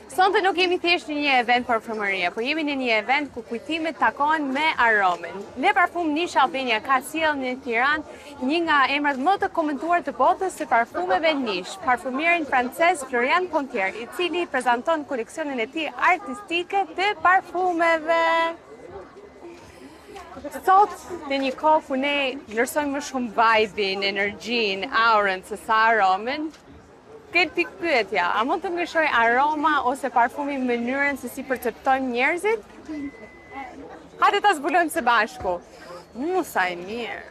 Sonte nuk jemi thjesht në një event parfumerie, po jemi në një event ku kujtimet takohen me aromen. Le Parfum Niche Albania ka sjellë në Tiranë një nga emrat më të komentuar të botës së parfumeve niche, parfumerin francez Florian Pontier, i cili prezanton koleksionin e tij artistike të parfumeve. Sot, në një kohë ku ne vlerësojmë më shumë vibe-in, energjinë, aurën se sa aromen, këtë pikë pyetja, a mund të ndryshoj aroma ose parfumi në mënyrën se si perceptojmë njerëzit? Hajde ta zbulojmë së bashku. Sa e mirë.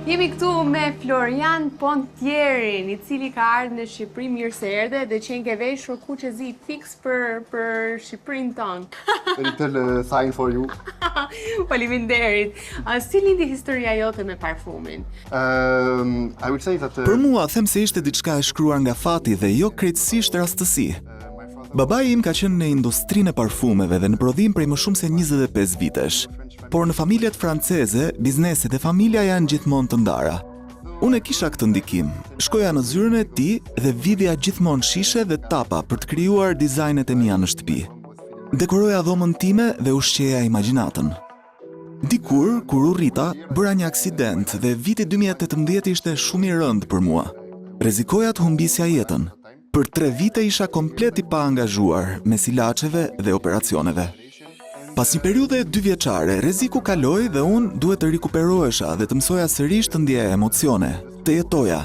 Jemi këtu me Florian Pontierin, i cili ka ardhur në Shqipëri, mirë se erdhe, dhe që ke veshur kuqezi fix për Shqipërinë tonë. A little sign for you. Faleminderit. Si lindi historia jote me parfumin? I would say that Për mua, them se ishte diçka e shkruar nga fati dhe jo krejtësisht rastësi. Babai im ka qenë në industrinë e parfumeve dhe në prodhim prej më shumë se 25 vitesh. Por në familjet franceze, bizneset e familja janë gjithmonë të ndara. Unë e kisha këtë ndikim. Shkoja në zyrën e tij dhe vidhja gjithmonë shishe dhe tapa për të krijuar dizajnet e mia në shtëpi. Dekoroja dhomën time dhe ushqeja imagjinatën. Dikur, kur u rrita, bëra një aksident dhe viti 2018 ishte shumë i rëndë për mua. Rrezikoja të humbisja jetën. Për 3 vite isha komplet i pa angazhuar mes ilaçeve dhe operacioneve. Pas një periudhe 2 vjeçare, rreziku kaloi dhe unë duhet të rikuperohesha dhe të mësoja sërish të ndjeja emocione, të jetoja.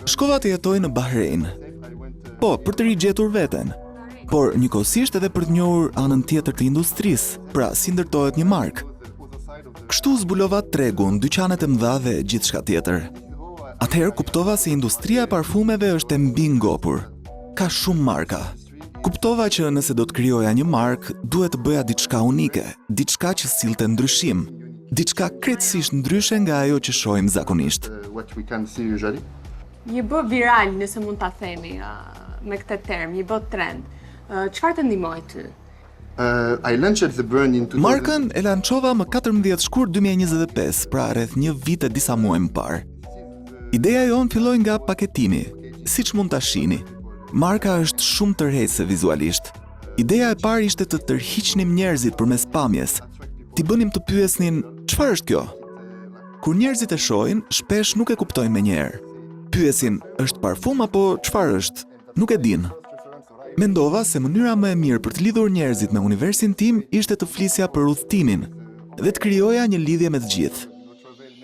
Shkova të jetoj në Bahrein. Po, për të rigjetur veten, por njëkohësisht edhe për të njohur anën tjetër të industrisë, pra si ndërtohet një markë. Kështu zbulova tregun, dyqanet e mëdha dhe gjithçka tjetër. Atëherë kuptova se industria e parfumeve është e mbi ngopur. Ka shumë marka. Kuptova që nëse do të krijoja një markë, duhet të bëja diçka unike, diçka që sillte ndryshim, diçka krejtësisht ndryshe nga ajo që shohim zakonisht. what we can see usually. Një bë viral, nëse mund ta themi me këtë term, një bë trend. Çfarë të ndihmoi ty? I launched the brand in 2000. Markën e lançova më 14 shkurt 2025, pra rreth një vit e disa muaj më parë. Ideja jonë filloi nga paketimi, siç mund ta shihni. Marka është shumë tërheqëse vizualisht. Ideja e parë ishte të tërhiqnim njerëzit përmes pamjes. T'i bënim të pyesnin, çfarë është kjo? Kur njerëzit e shohin, shpesh nuk e kuptojnë menjëherë. Pyesin, është parfum apo çfarë është? Nuk e din. Mendova se mënyra më e mirë për të lidhur njerëzit me universin tim ishte të flisja për udhëtimin dhe të krijoja një lidhje me të gjithë.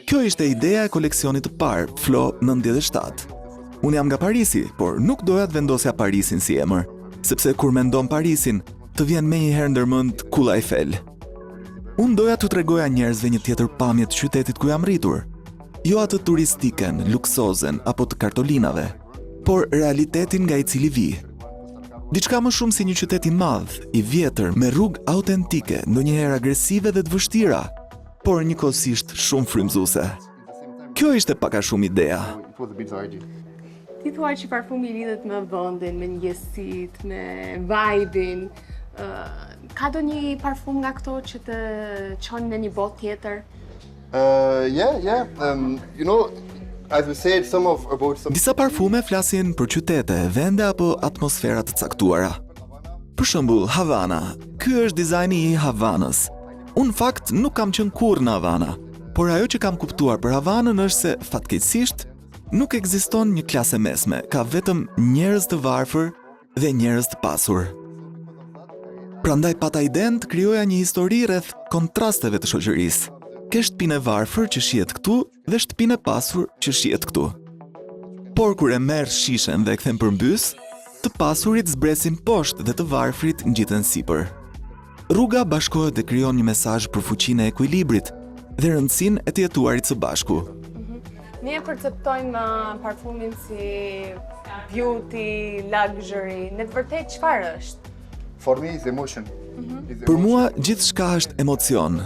Kjo ishte ideja e koleksionit të parë, Flo 97. Unë jam nga Parisi, por nuk doja të vendosja Parisin si emër, sepse kur mendon Parisin, të vjen menjëherë ndërmend Kulla Eiffel. Unë doja t'u tregoja njerëzve një tjetër pamje të qytetit ku jam rritur. Jo atë turistiken, luksozen apo të kartolinave, por realitetin nga i cili vi. Diçka më shumë si një qytet i madh, i vjetër, me rrugë autentike, ndonjëherë agresive dhe të vështira, por njëkohësisht shumë frymëzuese. Kjo ishte pak a shumë ideja. It was a bit the idea. Ti thua që parfumi lidhet me vendin, me ndjesit, me vibe-in. Ka do një parfum nga këto që të çon në një botë tjetër? Yeah. You know, as we said, about some. Disa parfume flasin për qytete, vende apo atmosfera të caktuara. Për shembull, Havana. Ky është dizajni i Havanës. Unë fakt nuk kam qenë kurrë në Havana, por ajo që kam kuptuar për Havanën është se fatkeqësisht nuk ekziston një klasë mesme, ka vetëm njerëz të varfër dhe njerëz të pasur. Prandaj pata idenë të krijoja një histori rreth kontrasteve të shoqërisë. Ke shtëpinë e varfër që shihet këtu dhe shtëpinë e pasur që shihet këtu. Por kur e merr shishen dhe e kthen përmbys, të pasurit zbresin poshtë dhe të varfrit ngjiten sipër. Rruga bashkohet dhe krijon një mesazh për fuqinë e ekuilibrit dhe rëndësinë e të jetuarit së bashku. Ne e perceptojmë parfumin si beauty, luxury. Në të vërtetë çfarë është? For me, it's emotion. Për mua, gjithçka është emocion.